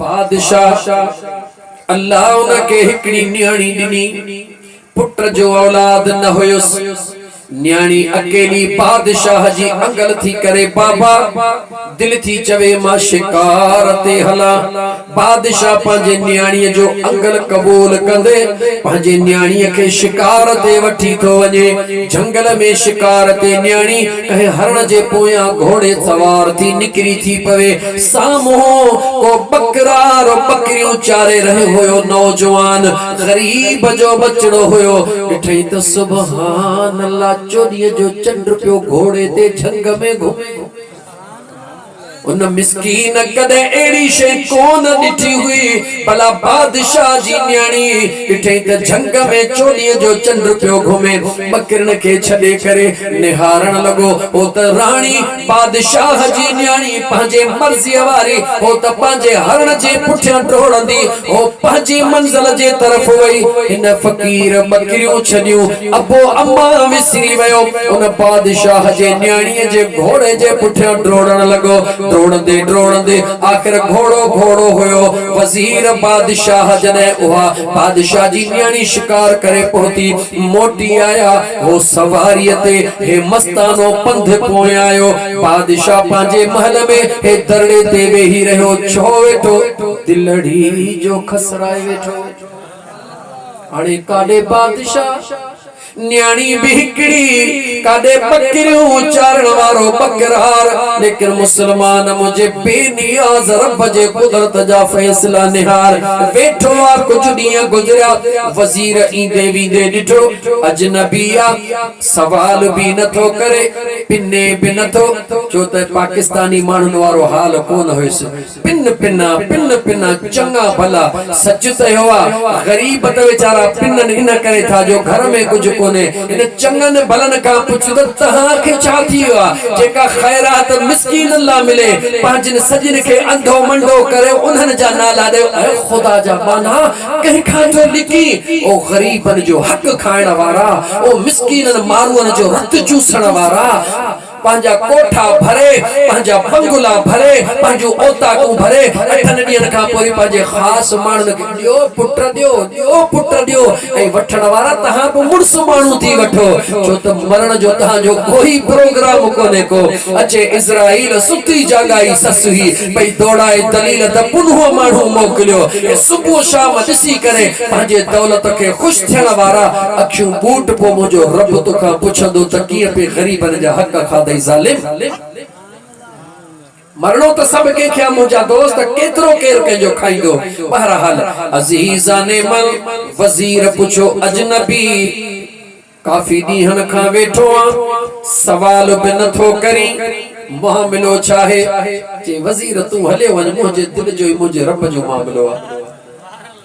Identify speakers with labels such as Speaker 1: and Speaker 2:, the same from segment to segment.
Speaker 1: बादशाह अल्लाह उनके हिकड़ी न्याणी दिनी पुत्र जो औलाद न हुयुस न्याणी अकेली बादशाह जी अंगल थी करे बाबा दिल थी चवे मां शिकार ते हला बादशाह पंहिंजे न्याणी जो अंगल कबूल कंदे पंहिंजे न्याणी के शिकार ते वठी थो वञे जंगल में शिकार ते न्याणी कहे हरण जे पोयां घोड़े सवार थी निकरी थी पवे साम्हूं को बकरार बकरियूं चारे रहे हुयो नौजवान गरीब जो बचड़ो हुयो ॾिठई त सुभान अल्लाह चोॾीअ जो चंड पियो घोड़े ते झंग में घुमे उन मिस्कीन कदे एड़ी शे कोन ॾिठी हुई भला बादशाह जी न्याणी ॾिठई त झंग में चोॾीअ जो चंड पियो घुमे बकरन के छॾे करे निहारण लॻो हो त राणी बादशाह जी न्याणी पंहिंजे मर्ज़ीअ वारी हो त पंहिंजे हरण जे पुठियां डोड़ंदी हो पंहिंजी मंज़िल जे तरफ़ वई हिन फ़कीर बकरियूं छॾियूं अबो अम्मा विसरी वियो उन बादशाह जे न्याणीअ जे घोड़े जे पुठियां डोड़ण लॻो ड्रोड़ंदे आखिर घोड़ो घोड़ो हुयो वजीर बादशाह जने उहा बादशाह जी न्याणी शिकार करे पहुती मोटी आया वो सवारीअ ते हे मस्तानो पंध पोइ आयो बादशाह पंहिंजे महल में हे दरड़े ते वेही रहियो छो वेठो दिलड़ी जो खसराए वेठो हाणे काॾे बादशाह न्याणी भी हिकड़ी कादे बकरियूं चारण वारो बकरार लेकिन मुसलमान मुझे बेनियाज रब जे कुदरत जा फैसला निहार वेठो आ कुछ ॾींहं गुजरिया वजीर ईंदे वींदे ॾिठो अजनबिया सवाल भी नथो करे पिने भी नथो छो त पाकिस्तानी माण्हुनि वारो हाल कोन हुयसि पिन पिना चङा भला सच त हुआ गरीब त वेचारा पिनन इन करे था जो घर में कुछ कोने इन चंगन भलन का पुछो त तहां के छा थी वा जेका खैरात मिस्कीन ला मिले पंहिंजन सजन के अंधो मंडो करे उन्हन जा नाला दे खुदा जा माना कहीं खां तो लिखी ओ गरीबन जो हक खाइण वारा ओ मिस्कीनन मारुअन जो रत चूसण वारा पंहिंजा कोठा भरे पंहिंजा बंगला भरे पंहिंजो औताकू भरे अठन ॾींहंनि खां पोइ पंहिंजे ख़ासि माण्हुनि खे ॾियो पुट ॾियो ऐं वठण वारा तव्हां बि मुड़ुस माण्हू थी वठो छो त मरण जो तव्हांजो कोई प्रोग्राम कोन्हे को अचे इज़राइल सुती जाॻाई सस हुई भई दौड़ाए दलील त पुनः माण्हू मोकिलियो सुबुह शाम ॾिसी करे पंहिंजे दौलत खे ख़ुशि थियण वारा अखियूं बूट पोइ मुंहिंजो रब तोखां पुछंदो त कीअं पे ग़रीबनि जा हक़ खाधई ज़ालिम मरणो तो सब के क्या मुझा दोस्त केतरो केर के जो खाइंदो बहरहाल अजीजाने मल वजीर पुछो अजनबी काफी दीहन खा वेठो सवाल बि नथो करी मामलो चाहे जे वजीर तू हले वन मुझे दिल जो मुझे रब जो मामलो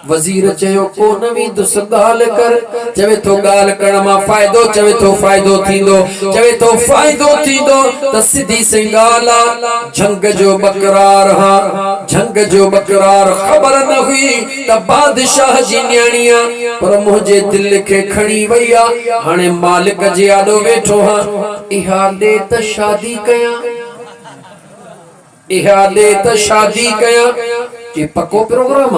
Speaker 1: वजीर चयो को नवी दुस गाल कर चवे तो गाल करण मा फायदो चवे तो फायदो थींदो चवे तो फायदो थींदो त सीधी सिंगाला झंग जो बकरार हा झंग जो बकरार खबर न हुई त बादशाह जी न्याणिया पर मुझे दिल के खणी वईया हाने मालिक जे आडो वेठो हा इहा दे त शादी कया के पको प्रोग्राम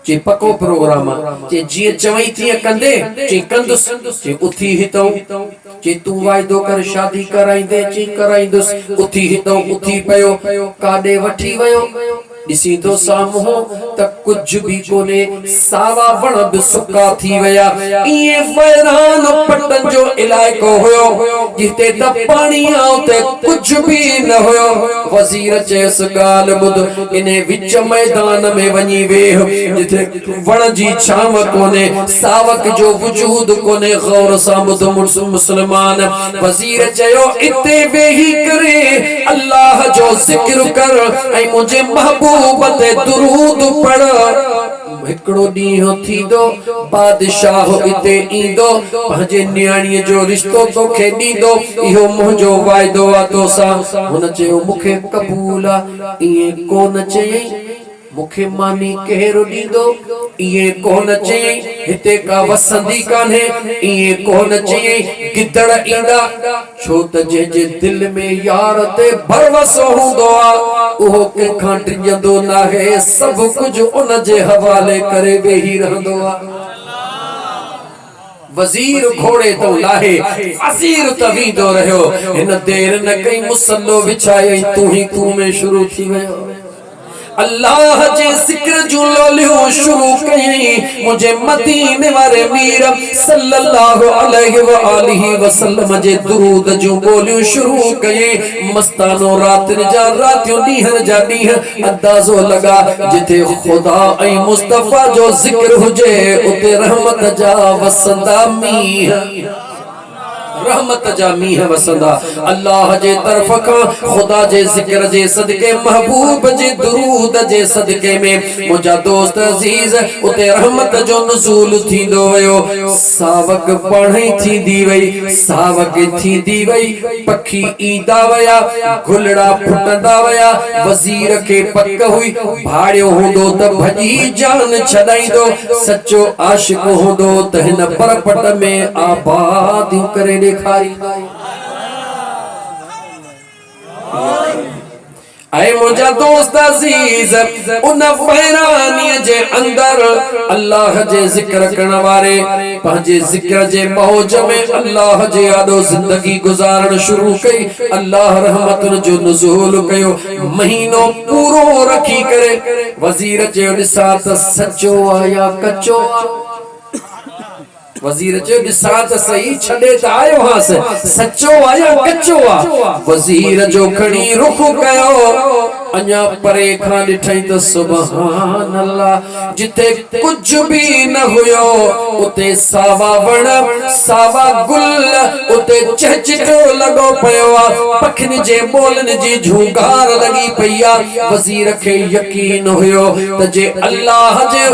Speaker 1: जे पको प्रोग्राम जे जिए चवई थी कंदे जे कंदुस जे उथी हितो जे तू वायदो कर शादी कराइंदे जे कराइंदुस उथी हितो उथी पयो काडे वठी वयो दिसी तो सामहो त कुछ भी कोने सावा वण बि सुका थी वया ये वैरान पटन जो इलाइको होयो जिते त पानी आओ ते कुछ भी न होयो वजीर चेस गाल बुध इने विच मैदान में वनी वे जिते वण जी छाव कोने सावक जो वजूद कोने गौर सा बुध मुसलमान वजीर चयो इते वेही करे अल्लाह जो जिक्र कर ऐ मुझे महबूब बते दुरूद पढ़ हिकड़ो ॾींहुं थींदो बादशाह इते ईंदो पंहिंजे न्याणीअ जो रिश्तो तोखे ॾींदो इहो मुंहिंजो वाइदो आहे तोसां हुन चयो मूंखे क़बूल आहे ईअं कोन चयईं मुखे मानी केरो दीदो ये कोन चई हिते का वसंदी कान्हे ये कोन चई गिदड़ ईंदा छो त जे दिल में यार ते भरवसो हुंदो आ उहो के खांटिजंदो नाहे सब कुछ उन जे हवाले करे वेही रहंदो आ वजीर घोड़े तो लाहे वजीर तवीदो रहो इन देर न कई मुसल्लो बिछाए तू में शुरू थी वयो अल्लाह जे जिक्र जो लोलियो शुरू कई मुझे मदीने वाले मीर सल्लल्लाहु अलैहि व आलिहि वसल्लम जे दुरूद जो बोलियो शुरू कई मस्तानो रात जा रातियों नीहर जा नीह अंदाजो लगा जिथे खुदा ऐ मुस्तफा जो जिक्र हुजे उते रहमत जा वसंदा मीह रहमत जा मीह वसंदा अल्लाह जे तरफ का खुदा जे जिक्र जे सदके महबूब जे दुरूद जे सदके में मुझा दोस्त अजीज उते रहमत जो नुज़ूल थींदो वयो सावक पढ़ई थी दी वई सावक थी दी वई पखी ईंदा वया गुलड़ा फुटंदा वया वजीर के पक हुई भाड़ियो हुंदो त भजी जान छदाईंदो सच्चो आशिक हुंदो त हिन परपट में आबाद करे खारी ऐ मुझा दोस्त अजीज उन फैरानी जे अंदर अल्लाह जे जिक्र करण वारे पंहिंजे जिक्र जे मौज में अल्लाह जे आदो जिंदगी गुजारण शुरू कई अल्लाह रहमतुन जो नुज़ूल कयो महीनो पूरो रखी करे वजीर जे निसात सच्चो आया कच्चो वजीर जो निसात सही छड़े त आयो हास सच्चो आया कच्चो आ वजीर जो खणी रुख कयो अन्या परे खां ॾिठई त सुभान अल्लाह जिथे कुछ भी न हुयो उते सावा वण सावा गुल उते चहचटो लगो पयो आ पखिन जे बोलन जी झूंकार लगी पई आ वजीर खे यकीन हुयो त जे अल्लाह जे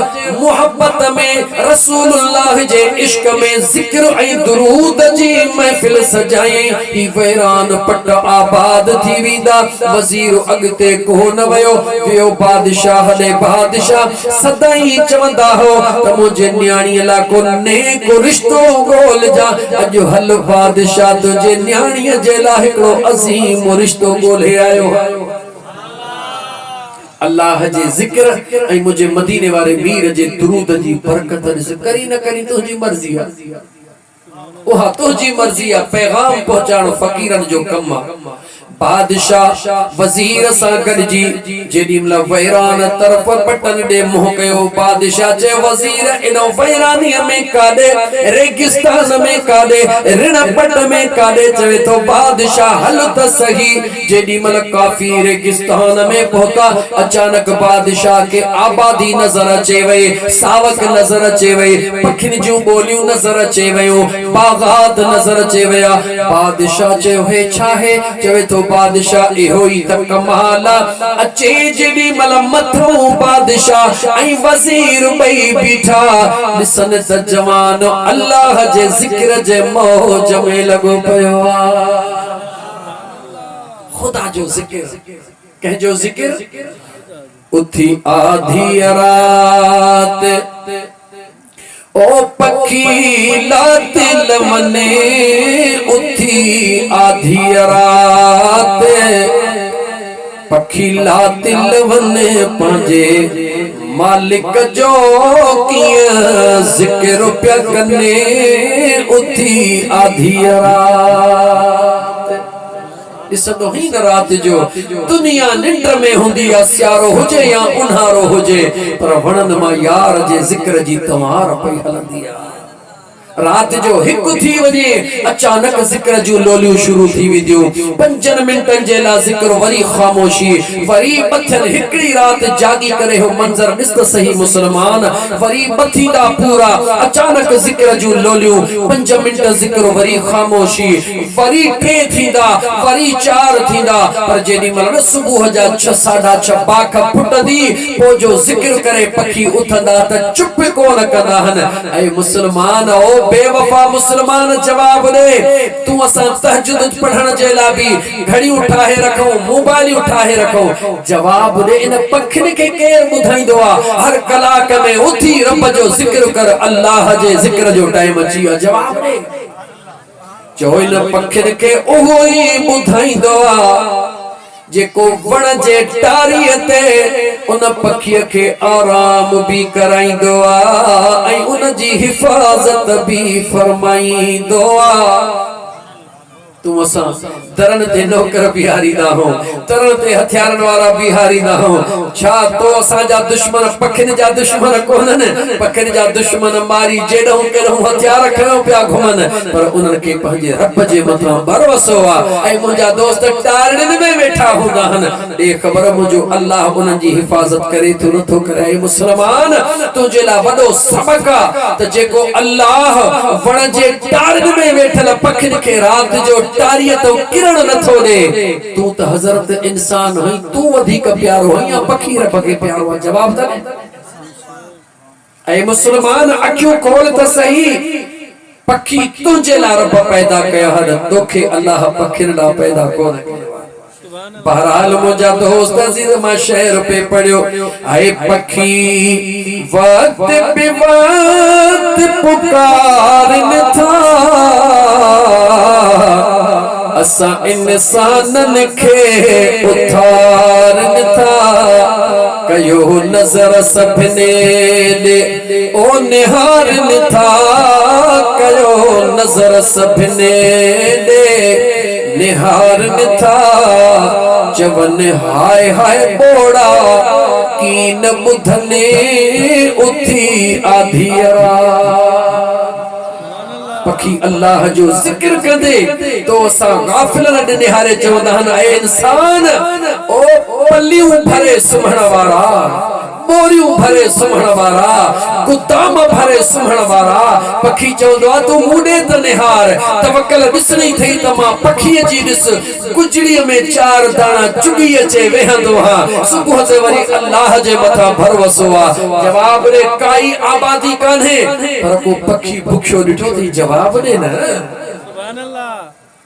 Speaker 1: मोहब्बत में रसूलुल्लाह जे इश्क में जिक्र ऐ दुरूद जी महफिल सजाए ही वैरान पट आबाद थी विंदा वजीर अगते कोन वयो वियो बादशाह ने बादशाह सदाई चवंदा हो त मुझे न्याणी ला को नेक रिश्तो गोल जा अज हल बादशाह तुझे न्याणी जे ला हिकड़ो अजीम रिश्तो गोले आयो अल्लाह जे जिक्र ऐ मुझे मदीने वाले मीर जे दुरूद जी बरकत करी न करी तुझी मर्जी आ ओहा तुझी मर्जी आ पैगाम पहुंचाणो फकीरन जो कम आ बादशाह वजीर सा गडजी जेडी मला वैरान तरफ पटन दे मोह कयो बादशाह जे वजीर इनो वैरानी में कादे रेगिस्तान में कादे ऋण पट में कादे चवे तो बादशाह हल त सही जेडी मला काफी रेगिस्तान में पहुंचा अचानक बादशाह के आबादी नजर अचे वई सावक नजर अचे वई पखिन जो बोलियो नजर अचे वयो बागात नजर अचे वया बादशाह जे हे छाहे चवे तो बादशाह इहो ही त कमाल अचे जेडी मल मथो बादशाह ऐ वजीर बई बीठा ॾिसन त जवान अल्लाह जे जिक्र जे मौज में लगो पयो खुदा जो जिक्र कह जो जिक्र उठी आधी रात ओ पखी लातिल मने उठी आधी रात पखी लातिल वने पंजे मालिक जो किया जिक्र प्या कने उठी आधी रात इसदो ही रात जो दुनिया निंड में हुंदी आ सियारो हुजे या उन्हारो हुजे पर वणन मा यार जे जिक्र जी तवार पई हलंदी आ रात जो हिक थी वजे अचानक जिक्र जो लोलियो शुरू थी विदियो 5 मिनटन जे ला जिक्र वरी खामोशी वरी बथन हिकड़ी रात जागी करे हो मंजर निस्त सही मुसलमान वरी बथीदा पूरा अचानक जिक्र जो लोलियो 5 मिनट जिक्र वरी खामोशी वरी 3 थींदा वरी 4 थींदा पर जेडी मल सुबह जा 6 6:30 बाख फुटदी पो जो जिक्र करे पखी उठंदा त चुप कोन कंदा हन ऐ मुसलमान ओ बेवफा मुसलमान जवाब दे तू असा तहज्जुद पढ़ण जे ला भी घड़ी उठाए रखो मोबाइल उठाए रखो जवाब दे इन पखिन के केर बुधाइंदो आ हर कलाक में उठी रब जो जिक्र कर अल्लाह जे जिक्र जो टाइम अची जवाब दे जो इन पखिन के उहो ही बुधाइंदो आ जेको वण जे टारीअ ते उन पखीअ खे आराम भी कराइंदो आ ऐं उन जी हिफाज़त भी फरमाइंदो आ तू असा तरन ते नौकर बिहारी ना हो तरन ते हथियारन वाला बिहारी ना हो छा तो असा जा दुश्मन पखिन जा दुश्मन कोनन पखिन जा दुश्मन मारी जेडो केडो हथियार खयो पिया घुमन पर उनन के पंजे रब जे मथा भरोसो आ ऐ मुजा दोस्त टारन में बैठा हुंदा हन ए खबर मुजो अल्लाह उनन जी हिफाजत करे तू न तो करे मुसलमान तुझे ला वडो सबक त जेको अल्लाह वण जे टारन में बैठल पखिन के रात जो तारीअ तो किरण न थो दे तू त हज़रत इंसान हई तू अधिक प्यारो हई या पखी रब के प्यारो जवाब दे ऐ मुसलमान अखियों खोल त सही पखी तुझे ला रब पैदा कया हद तोखे अल्लाह पखिन ला पैदा कोन बहरहाल मुझा दोस्त अजीज मा शेर पे पढ़ियो आए पखी वक्त पे वक्त पुकारन था असा इंसानन खे उथारन था कयो नजर सभने दे ओ निहारन था कयो नजर सभने दे निहारन था जवन हाय हाय बोड़ा कीन बुधने उठी आधियरा पखी अल्लाह जो जिक्र कंदे तो असा गाफिल न निहारे चवंदा ए इंसान ओ पल्लियों भरे सुमहण वारा मोरियों भरे सुमहण वारा गुदाम भरे सुमहण वारा पखी चवंदो तू मुडे त निहार तवक्कल ॾिसणी थई त मां पखीअ जी ॾिस गुजड़ीअ में 4 दाणा चुगी अचे वेहंदो हा सुबुह ते वरी अल्लाह जे मथा भरोसो आ जवाब रे काई आबादी कान्हे पर को पखी भुखियो ॾिठो थी जवाब दे न सुभान अल्लाह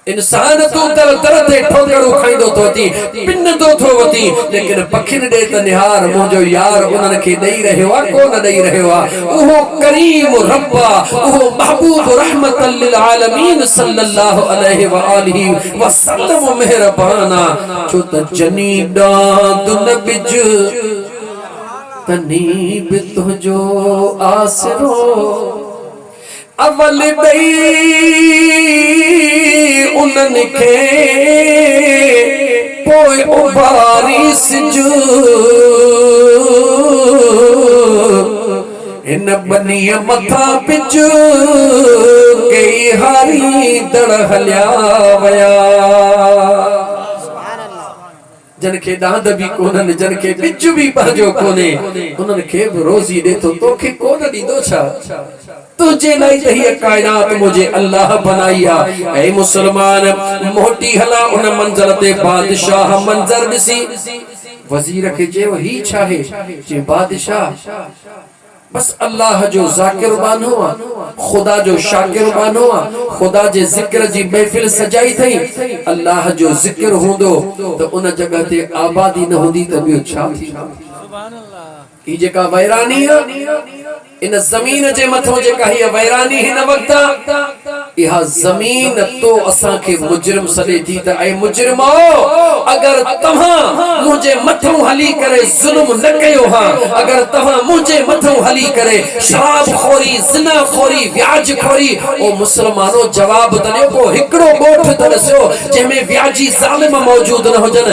Speaker 1: इंसान तू दर दर ते ठोकरू खाइंदो तो थी पिनदो थो वती लेकिन पखिन दे त निहार मुजो यार उनन के दई रहयो आ कोन दई रहयो आ ओहो करीम रब्बा ओहो महबूब रहमतल लिल आलमीन सल्लल्लाहु अलैहि व आलिहि वसल्लम मेहरबाना छो त जनी दाद न बिज तनी बि तुजो आसरो अवल दई उनन के पोइ उबारी सिजु इन बनीअ मथा पिज कई हारी दड़ हलिया वया जन के दांद भी कोनन जन के बिज भी पंहिंजो कोने उनन के रोज़ी दे तो तोखे कोन दींदो छा तुझे लाई तही कायनात मुझे अल्लाह बनाया ऐ मुसलमान मोटी हला उन मंजर ते बादशाह मंजर दिसी वजीर के जे वही चाहे जे बादशाह बस अल्लाह जो जाकिर बानो खुदा जो शाकिर बानो खुदा जे जिक्र जी महफिल सजाई थई अल्लाह जो जिक्र होंदो तो उन जगह ते आबादी न होंदी त बियो छा थी सुभान अल्लाह ई जेका वैरानी इन जमीन जे मथो जेका ही वैरानी हिन वक्त इहा जमीन तो असा के मुजरिम सदे थी त ऐ मुजरिमो अगर तव्हां मुझे मथो हली करे जुल्म न कयो हा अगर तव्हां मुझे मथो हली करे शराब खोरी जिना खोरी व्याज खोरी ओ मुसलमानो जवाब तने को हिकड़ो गोठ तनसो जेमे व्याजी जालिम मौजूद न होजन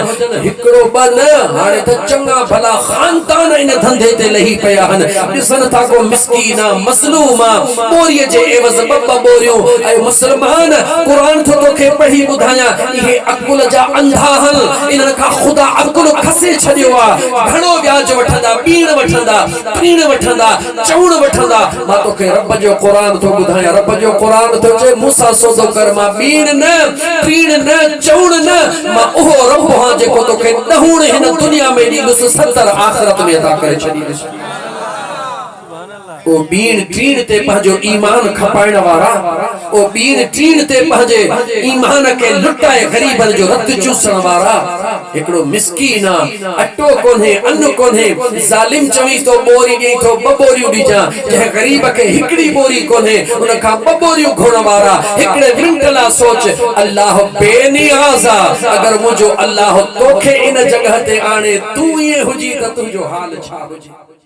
Speaker 1: हिकड़ो बन हाने त चंगा भला खानदान इन धंधे ते लही पया हन दिसन था को मिस्कीना मजलूमा बोरिय जे एवज बब्बा बोरियो ऐ मुसलमान कुरान तो तोखे पढ़ी बुधाया इहे अकुल जा अंधा हल इनन का खुदा अकुल खसे छडियो आ घणो व्याज वठंदा पीण वठंदा पीण वठंदा चौण वठंदा मा तोखे रब जो कुरान तो बुधाया रब जो कुरान तो जे मूसा सौदो कर मा पीण न पीण न चौण न मा ओहो रब हा जेको तोखे दहुण हिन दुनिया में दी 70 आखिरत में अता करे छडी ओ बीन टीन ते पंहिंजो ईमान खपाइण वारा, ओ बीन टीन ते पंहिंजे ईमान के लुटाए गरीबन जो रत चूसण वारा। हिकड़ो मिस्कीन अटो कोन्हे अन्न कोन्हे, जालिम चवी तो बोरी ॾेई तो ॿ बोरियूं ॾिजां, जंहिं गरीब के हिकड़ी बोरी कोन्हे उन खां ॿ बोरियूं घुरण वारा। हिकड़े मिंट ला सोच, अल्लाह बेनियाज़ आ। अगर मुझो अल्लाह तोखे इन जगह ते आणे तू ये हुजी त तुझो हाल छा हुजे।